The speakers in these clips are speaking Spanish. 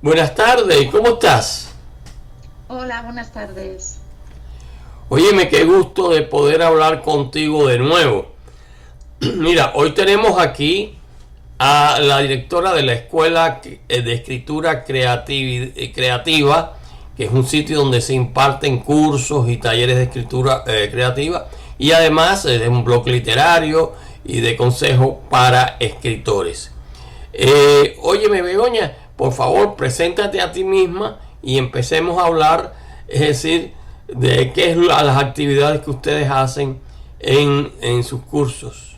Buenas tardes, ¿cómo estás? Hola, buenas tardes. Óyeme, qué gusto de poder hablar contigo de nuevo. Mira, hoy tenemos aquí a la directora de la Escuela de Escritura Creativa, que es un sitio donde se imparten cursos y talleres de escritura creativa, y además es un blog literario y de consejo para escritores. Óyeme, Begoña, por favor, preséntate a ti misma y empecemos a hablar, es decir, de qué es las actividades que ustedes hacen en sus cursos.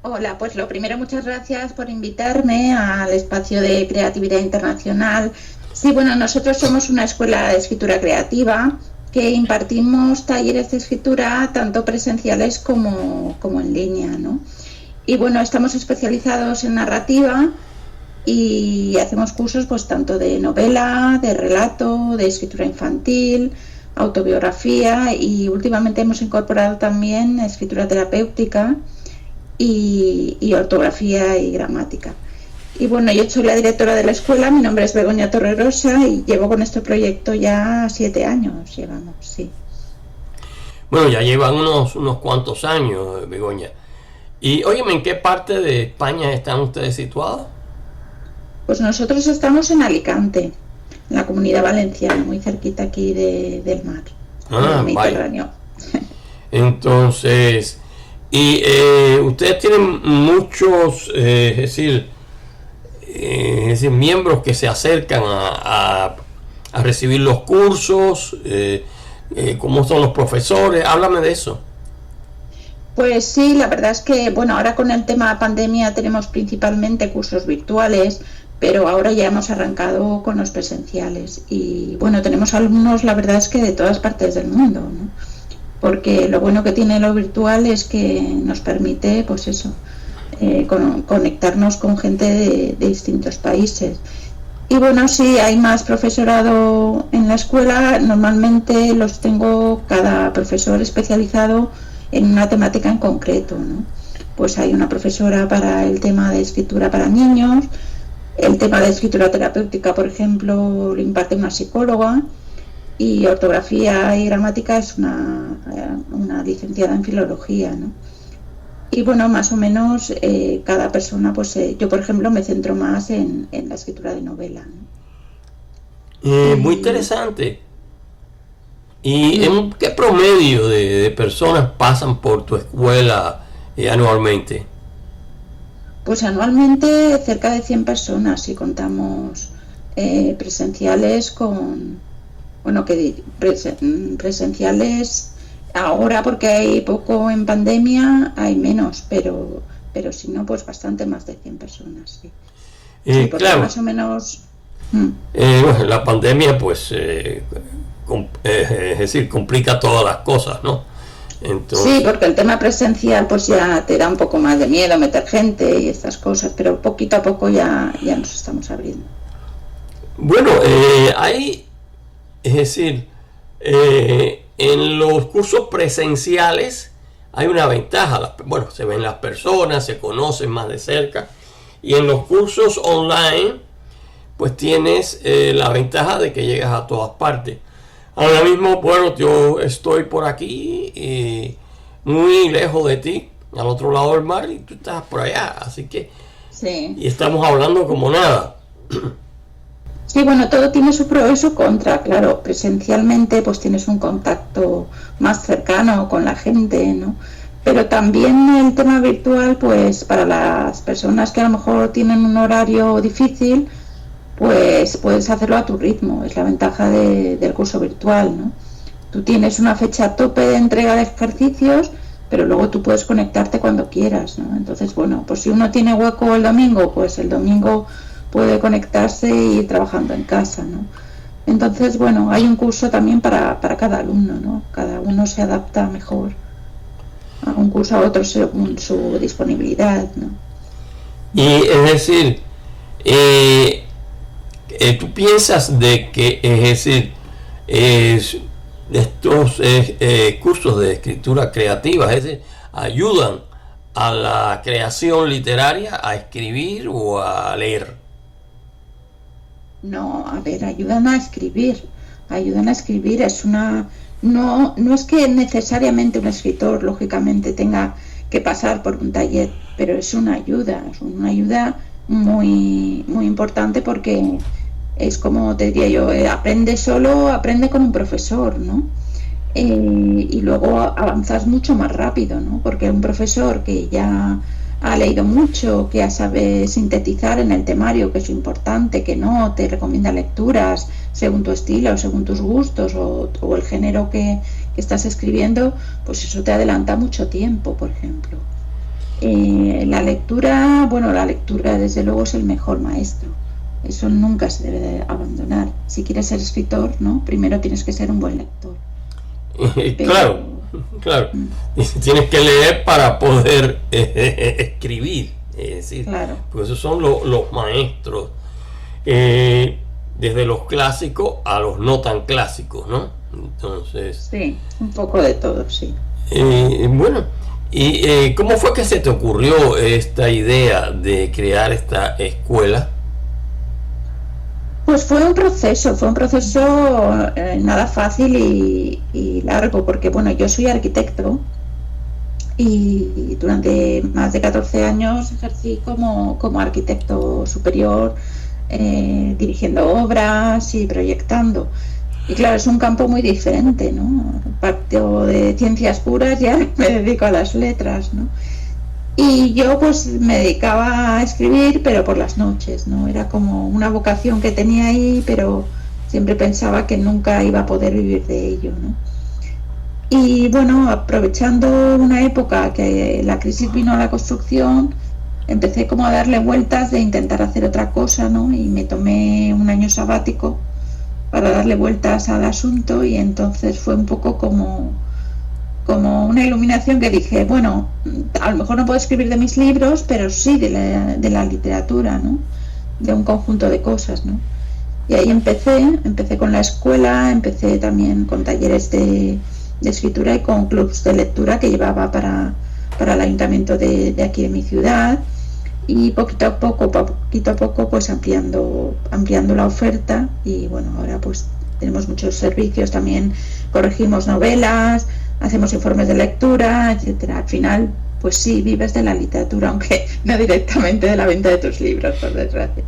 Hola, pues lo primero, muchas gracias por invitarme al espacio de creatividad internacional. Sí, bueno, nosotros somos una escuela de escritura creativa que impartimos talleres de escritura tanto presenciales como en línea, ¿no? Y bueno, estamos especializados en narrativa y hacemos cursos pues tanto de novela, de relato, de escritura infantil, autobiografía y últimamente hemos incorporado también escritura terapéutica y ortografía y gramática. Y bueno, yo soy la directora de la escuela, mi nombre es Begoña Torregrosa y llevo con este proyecto ya 7 años, llevamos, sí. Bueno, ya llevan unos cuantos años, Begoña. Y óyeme, ¿en qué parte de España están ustedes situados? Pues nosotros estamos en Alicante, en la Comunidad Valenciana, muy cerquita aquí del mar, del Vaya. Mediterráneo. Entonces, y ustedes tienen muchos, es decir, miembros que se acercan a recibir los cursos, cómo son los profesores, háblame de eso. Pues sí, la verdad es que, bueno, ahora con el tema pandemia tenemos principalmente cursos virtuales, pero ahora ya hemos arrancado con los presenciales. Y bueno, tenemos alumnos, la verdad es que de todas partes del mundo, ¿no? Porque lo bueno que tiene lo virtual es que nos permite, pues eso, conectarnos con gente de distintos países. Y bueno, sí, hay más profesorado en la escuela, normalmente los tengo cada profesor especializado en una temática en concreto, ¿no? Pues hay una profesora para el tema de escritura para niños, el tema de escritura terapéutica, por ejemplo, lo imparte una psicóloga, y ortografía y gramática es una licenciada en filología, ¿no? Y bueno, más o menos cada persona, pues yo por ejemplo me centro más en la escritura de novela, ¿no? Muy Y interesante. ¿Y mm, en qué promedio de personas pasan por tu escuela anualmente? pues anualmente cerca de 100 personas si contamos presenciales con, bueno, presenciales ahora porque hay poco en pandemia, hay menos, pero si no, pues bastante más de 100 personas, sí. Sí, porque Claro, más o menos... mm, bueno, la pandemia pues, es decir, complica todas las cosas, ¿no? sí, Entonces, porque el tema presencial pues ya te da un poco más de miedo meter gente y estas cosas, pero poquito a poco ya nos estamos abriendo. bueno, es decir, en los cursos presenciales hay una ventaja. Bueno, se ven las personas, se conocen más de cerca. Y en los cursos online, pues tienes la ventaja de que llegas a todas partes. Ahora mismo, bueno, yo estoy por aquí, muy lejos de ti, al otro lado del mar, y tú estás por allá. Así que, Sí. y estamos hablando como nada. Sí, bueno, todo tiene su pro y su contra, claro. Presencialmente pues tienes un contacto más cercano con la gente, ¿no? Pero también el tema virtual, pues para las personas que a lo mejor tienen un horario difícil, pues puedes hacerlo a tu ritmo. Es la ventaja del curso virtual, ¿no? Tú tienes una fecha tope de entrega de ejercicios, pero luego tú puedes conectarte cuando quieras, ¿no? Entonces, bueno, pues si uno tiene hueco el domingo, pues el domingo puede conectarse y ir trabajando en casa, ¿no? Entonces, bueno, hay un curso también para cada alumno, ¿no? Cada uno se adapta mejor a un curso a otro según su disponibilidad, ¿no? Y es decir, eh, tú piensas de que, es decir, es, estos cursos de escritura creativa, es decir, ayudan a la creación literaria, a escribir o a leer. No, a ver, ayudan a escribir, no es que necesariamente un escritor, lógicamente, tenga que pasar por un taller, pero es una ayuda muy, muy importante porque es como te diría yo, aprende con un profesor, ¿no? Y luego avanzas mucho más rápido, ¿no? Porque un profesor que ya ha leído mucho, que ya sabe sintetizar en el temario, que es importante, que no, te recomienda lecturas según tu estilo, según tus gustos o el género que estás escribiendo, pues eso te adelanta mucho tiempo, por ejemplo. La lectura desde luego es el mejor maestro. Eso nunca se debe de abandonar. Si quieres ser escritor, ¿no? Primero tienes que ser un buen lector. Claro, claro. Tienes que leer para poder escribir. Es decir, claro. Pues esos son los maestros. Desde los clásicos a los no tan clásicos, ¿no? Entonces. Sí, un poco de todo, sí. Bueno, ¿y cómo fue que se te ocurrió esta idea de crear esta escuela? Pues fue un proceso nada fácil y largo, porque bueno, yo soy arquitecto y durante más de 14 años ejercí como arquitecto superior, dirigiendo obras y proyectando. Y claro, es un campo muy diferente, ¿no? Parto de ciencias puras, ya me dedico a las letras, ¿no? Y yo pues me dedicaba a escribir, pero por las noches, ¿no? Era como una vocación que tenía ahí, pero siempre pensaba que nunca iba a poder vivir de ello, ¿no? Y bueno, aprovechando una época que la crisis vino a la construcción, empecé como a darle vueltas de intentar hacer otra cosa, ¿no? Y me tomé un año sabático para darle vueltas al asunto y entonces fue un poco como una iluminación que dije, bueno, a lo mejor no puedo escribir de mis libros, pero sí de la literatura, ¿no? De un conjunto de cosas, ¿no? Y ahí empecé con la escuela, empecé también con talleres de escritura y con clubs de lectura que llevaba para el ayuntamiento de aquí de mi ciudad, y poquito a poco pues ampliando la oferta. Y bueno, ahora pues tenemos muchos servicios, también corregimos novelas, hacemos informes de lectura, etcétera. Al final, pues sí, vives de la literatura, aunque no directamente de la venta de tus libros, por desgracia.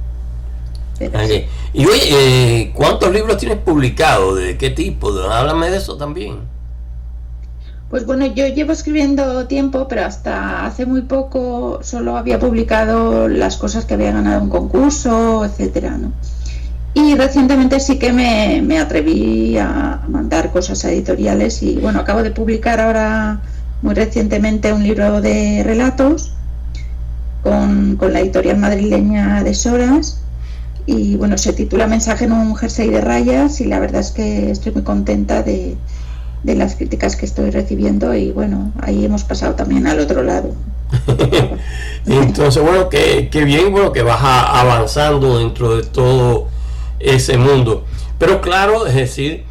Okay. Y oye, ¿cuántos libros tienes publicados? ¿De qué tipo? Háblame de eso también. Pues bueno, yo llevo escribiendo tiempo, pero hasta hace muy poco solo había publicado las cosas que había ganado un concurso, etcétera, ¿no? Y recientemente sí que me atreví a mandar cosas a editoriales y bueno, acabo de publicar ahora muy recientemente un libro de relatos con la editorial madrileña de Soras y bueno, se titula Mensaje en un jersey de rayas y la verdad es que estoy muy contenta de las críticas que estoy recibiendo y bueno, ahí hemos pasado también al otro lado. Entonces, bueno, que bien, bueno, que vas avanzando dentro de todo ese mundo. Pero claro, es decir,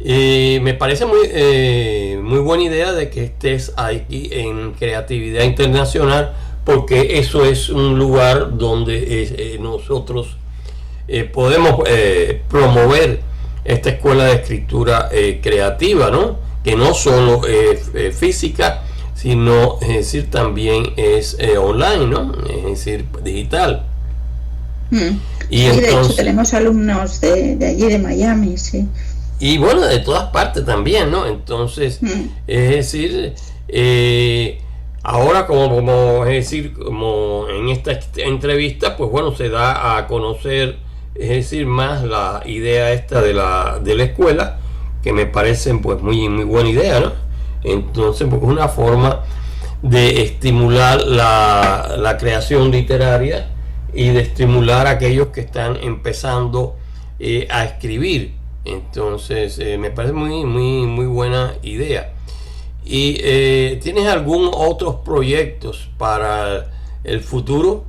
me parece muy buena idea de que estés aquí en Creatividad Internacional, porque eso es un lugar donde nosotros podemos promover esta escuela de escritura creativa, ¿no? Que no solo es física, sino es decir, también es online, ¿no? Es decir, digital. Y sí, entonces, de hecho tenemos alumnos de allí de Miami, sí. Y bueno, de todas partes también, ¿no? Entonces, es decir, ahora como en esta entrevista, pues bueno, se da a conocer, es decir, más la idea esta de la escuela, que me parece pues muy buena idea, ¿no? Entonces, pues una forma de estimular la creación literaria y de estimular a aquellos que están empezando a escribir. Entonces me parece muy buena idea. ¿Y tienes algún otros proyectos para el futuro?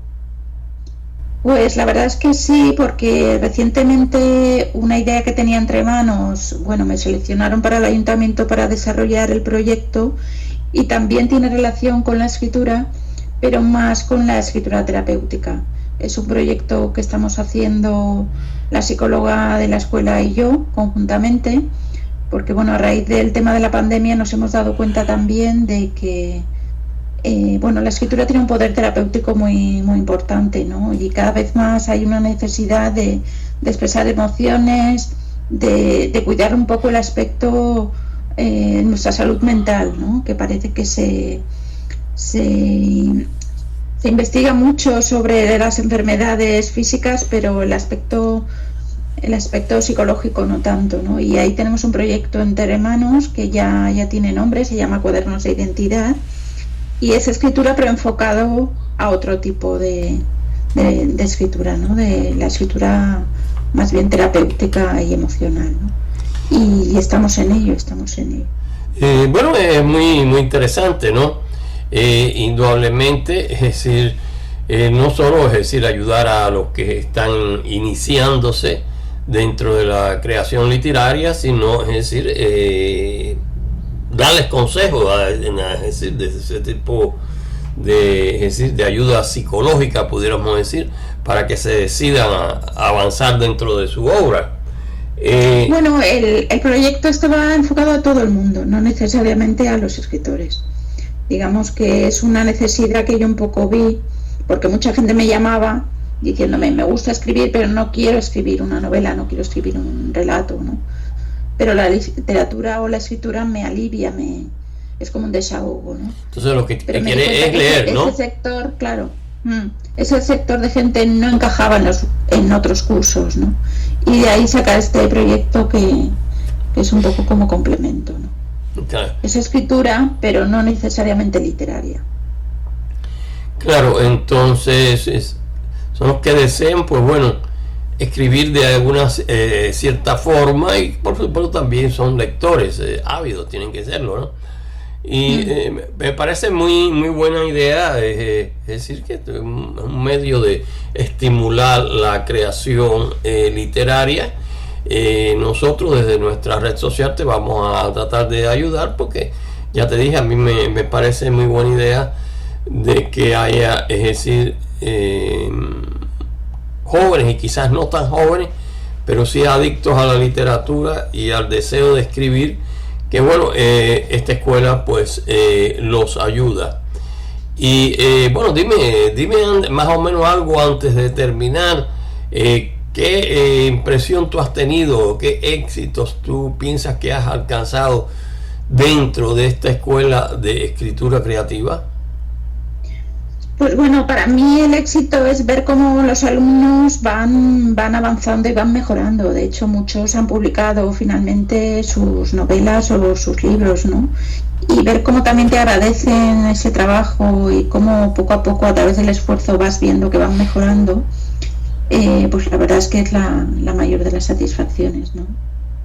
Pues la verdad es que sí, porque recientemente una idea que tenía entre manos, bueno, me seleccionaron para el ayuntamiento para desarrollar el proyecto y también tiene relación con la escritura, pero más con la escritura terapéutica. Es un proyecto que estamos haciendo la psicóloga de la escuela y yo conjuntamente, porque bueno, a raíz del tema de la pandemia nos hemos dado cuenta también de que bueno, la escritura tiene un poder terapéutico muy, muy importante, ¿no? Y cada vez más hay una necesidad de expresar emociones, de cuidar un poco el aspecto nuestra salud mental, ¿no? Que parece que se investiga mucho sobre las enfermedades físicas, pero el aspecto psicológico no tanto, ¿no? Y ahí tenemos un proyecto entre manos que ya tiene nombre, se llama Cuadernos de Identidad, y es escritura pero enfocado a otro tipo de escritura, ¿no? De la escritura más bien terapéutica y emocional, ¿no? Y estamos en ello. Bueno, es muy, muy interesante, ¿no? Indudablemente, es decir, no solo es decir ayudar a los que están iniciándose dentro de la creación literaria, sino es decir darles consejos, es decir, de ese tipo de ayuda psicológica, pudiéramos decir, para que se decidan a avanzar dentro de su obra. Bueno, el proyecto estaba enfocado a todo el mundo, no necesariamente a los escritores. Digamos que es una necesidad que yo un poco vi, porque mucha gente me llamaba diciéndome, me gusta escribir, pero no quiero escribir una novela, no quiero escribir un relato, ¿no? Pero la literatura o la escritura me alivia, es como un desahogo, ¿no? Entonces lo que quiere es leer, ¿no? Ese sector, claro, ese sector de gente no encajaba en otros cursos, ¿no? Y de ahí sacar este proyecto que es un poco como complemento, ¿no? Claro. Es escritura, pero no necesariamente literaria. Claro, entonces son los que deseen, pues bueno, escribir de alguna cierta forma, y por supuesto también son lectores ávidos, tienen que serlo, ¿no? Y me parece muy, muy buena idea, es decir, que es un medio de estimular la creación literaria. Nosotros desde nuestra red social te vamos a tratar de ayudar, porque ya te dije, a mí me parece muy buena idea de que haya, es decir, jóvenes y quizás no tan jóvenes, pero sí adictos a la literatura y al deseo de escribir, que bueno, esta escuela pues los ayuda. Y bueno, dime más o menos algo antes de terminar. ¿Qué impresión tú has tenido, qué éxitos tú piensas que has alcanzado dentro de esta escuela de escritura creativa? Pues bueno, para mí el éxito es ver cómo los alumnos van avanzando y van mejorando. De hecho, muchos han publicado finalmente sus novelas o sus libros, ¿no? Y ver cómo también te agradecen ese trabajo y cómo poco a poco, a través del esfuerzo, vas viendo que van mejorando, pues la verdad es que es la mayor de las satisfacciones, ¿no?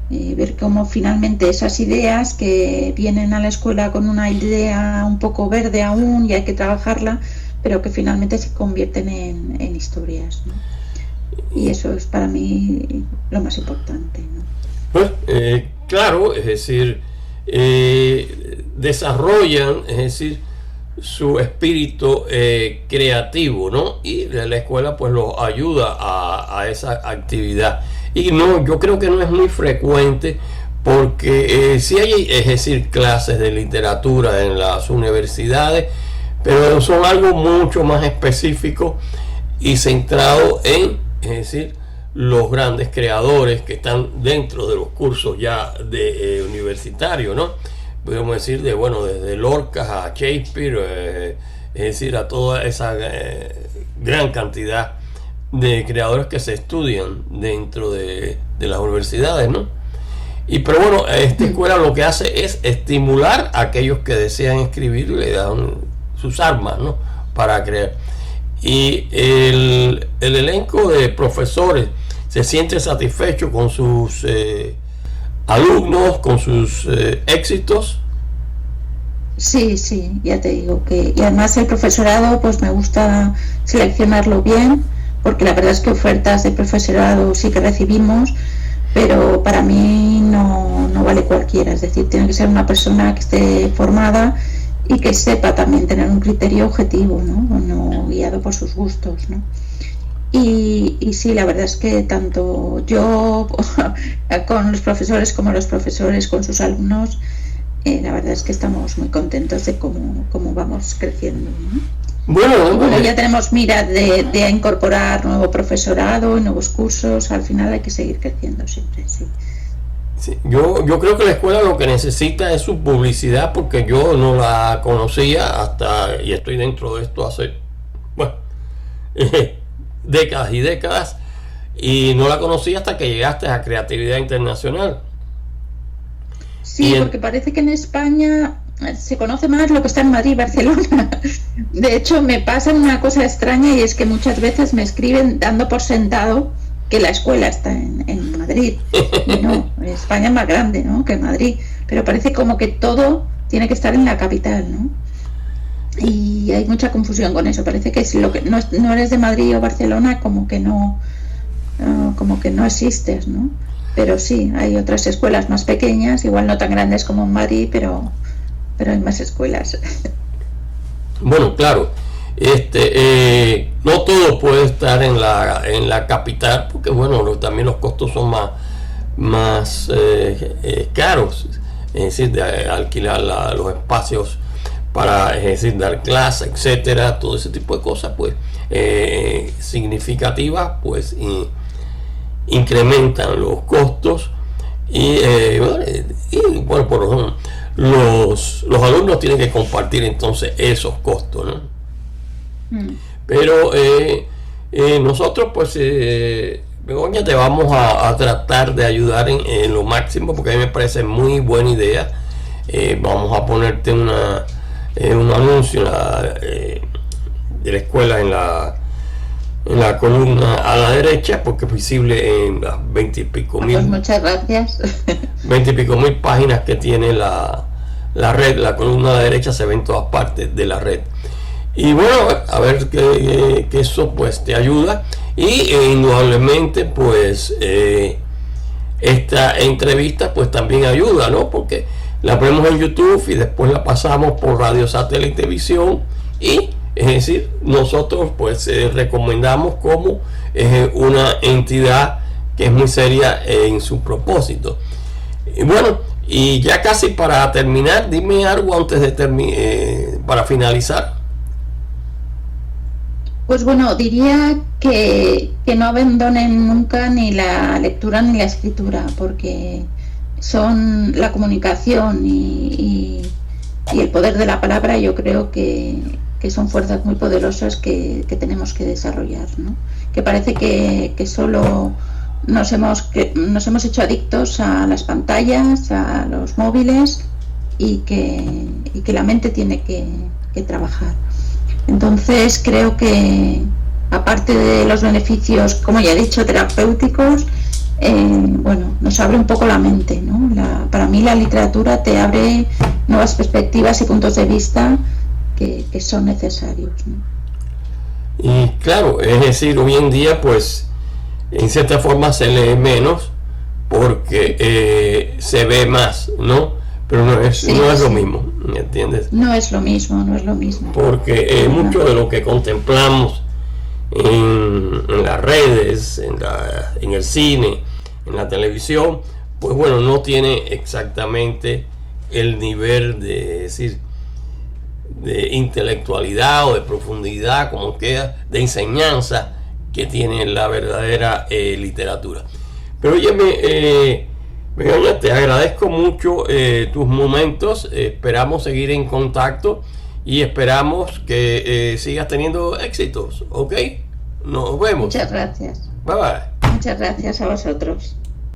Ver cómo finalmente esas ideas que vienen a la escuela con una idea un poco verde aún y hay que trabajarla, pero que finalmente se convierten en historias, ¿no? Y eso es para mí lo más importante, ¿no? Pues claro, es decir, desarrollan, es decir, su espíritu creativo, ¿no? Y la escuela pues los ayuda a esa actividad. Y no, yo creo que no es muy frecuente, porque sí hay, es decir, clases de literatura en las universidades, pero son algo mucho más específico y centrado en, es decir, los grandes creadores que están dentro de los cursos ya de universitarios, ¿no? Podemos decir desde Lorca a Shakespeare, es decir, a toda esa gran cantidad de creadores que se estudian dentro de las universidades, ¿no? Pero bueno, esta escuela lo que hace es estimular a aquellos que desean escribir, le dan sus armas, ¿no?, para crear. Y el elenco de profesores se siente satisfecho con sus alumnos, con sus éxitos. Sí, ya te digo que, y además el profesorado pues me gusta seleccionarlo bien, porque la verdad es que ofertas de profesorado sí que recibimos, pero para mí no vale cualquiera, es decir, tiene que ser una persona que esté formada y que sepa también tener un criterio objetivo, ¿no? No guiado por sus gustos, ¿no? Y sí, la verdad es que tanto yo con los profesores como los profesores con sus alumnos, la verdad es que estamos muy contentos de cómo vamos creciendo, ¿no? Bueno, ya tenemos miras de incorporar nuevo profesorado y nuevos cursos. Al final hay que seguir creciendo siempre, sí. Sí, yo creo que la escuela lo que necesita es su publicidad, porque yo no la conocía hasta, y estoy dentro de esto hace, bueno, décadas y décadas, y no la conocía hasta que llegaste a Creatividad Internacional. Sí, porque parece que en España se conoce más lo que está en Madrid y Barcelona. De hecho, me pasa una cosa extraña, y es que muchas veces me escriben dando por sentado que la escuela está en Madrid. Y no, España es más grande, ¿no?, que Madrid. Pero parece como que todo tiene que estar en la capital, ¿no? Y hay mucha confusión con eso. Parece que si lo que no eres de Madrid o Barcelona, como que no existes, ¿no? Pero sí, hay otras escuelas más pequeñas, igual no tan grandes como en Madrid, pero hay más escuelas. Bueno, claro, no todo puede estar en la capital, porque bueno, también los costos son más caros, es decir, de alquilar los espacios para, es decir, dar clases, etcétera, todo ese tipo de cosas, pues significativas, pues incrementan los costos, y bueno, por ejemplo, los alumnos tienen que compartir entonces esos costos, ¿no? Pero nosotros, pues, Begoña, te vamos a tratar de ayudar en lo máximo, porque a mí me parece muy buena idea. Vamos a ponerte un anuncio de la escuela en la columna a la derecha, porque es visible en las 20 y pico mil. Pues muchas gracias. 20 y pico mil páginas que tiene la red. La columna a la derecha se ve en todas partes de la red. Y bueno, a ver que eso pues te ayuda. Y indudablemente pues esta entrevista pues también ayuda, ¿no? Porque la ponemos en YouTube y después la pasamos por Radio Satélite Visión, y es decir, nosotros pues recomendamos como una entidad que es muy seria en su propósito. Y bueno, y ya casi para terminar, dime algo antes de para finalizar. Pues bueno, diría que no abandonen nunca ni la lectura ni la escritura, porque son la comunicación y el poder de la palabra. Yo creo que son fuerzas muy poderosas que tenemos que desarrollar, ¿no? Que parece que solo nos hemos hecho adictos a las pantallas, a los móviles, y que la mente tiene que trabajar. Entonces creo que, aparte de los beneficios, como ya he dicho, terapéuticos, bueno, nos abre un poco la mente, ¿no? Para mí la literatura te abre nuevas perspectivas y puntos de vista que son necesarios, ¿no? Y claro, es decir, hoy en día pues en cierta forma se lee menos porque se ve más, ¿no? Pero no es lo mismo, ¿me entiendes? No es lo mismo. Porque mucho de lo que contemplamos en las redes, en el cine, en la televisión, pues bueno, no tiene exactamente el nivel de intelectualidad o de profundidad, como queda, de enseñanza que tiene la verdadera literatura. Pero óyeme, Begoña, te agradezco mucho tus momentos. Esperamos seguir en contacto y esperamos que sigas teniendo éxitos, ¿ok? Nos vemos. Muchas gracias. Bye bye. Muchas gracias a vosotros.